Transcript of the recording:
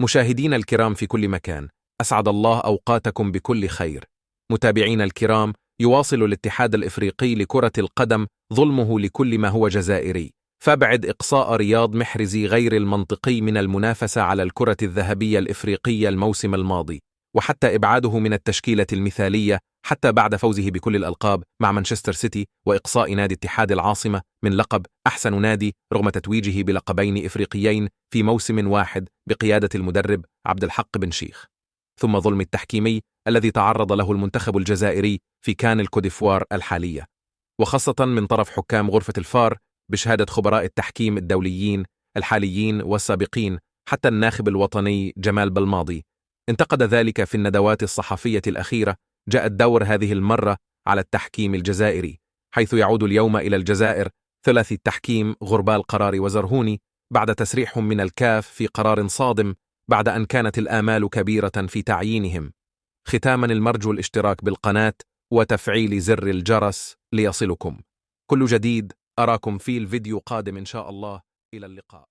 مشاهدينا الكرام في كل مكان، أسعد الله أوقاتكم بكل خير. متابعينا الكرام، يواصل الاتحاد الإفريقي لكرة القدم ظلمه لكل ما هو جزائري، فبعد إقصاء رياض محرزي غير المنطقي من المنافسة على الكرة الذهبية الإفريقية الموسم الماضي، وحتى إبعاده من التشكيلة المثالية حتى بعد فوزه بكل الألقاب مع مانشستر سيتي، وإقصاء نادي اتحاد العاصمة من لقب أحسن نادي رغم تتويجه بلقبين إفريقيين في موسم واحد بقيادة المدرب عبد الحق بن شيخ. ثم ظلم التحكيمي الذي تعرض له المنتخب الجزائري في كان الكوديفوار الحالية، وخاصة من طرف حكام غرفة الفار بشهادة خبراء التحكيم الدوليين الحاليين والسابقين، حتى الناخب الوطني جمال بلماضي انتقد ذلك في الندوات الصحفية الأخيرة. جاء الدور هذه المرة على التحكيم الجزائري، حيث يعود اليوم إلى الجزائر ثلاثي التحكيم غربال قراري وزرهوني بعد تسريحهم من الكاف في قرار صادم بعد أن كانت الآمال كبيرة في تعيينهم. ختاما، المرجو الاشتراك بالقناة وتفعيل زر الجرس ليصلكم كل جديد. أراكم في الفيديو قادم إن شاء الله. إلى اللقاء.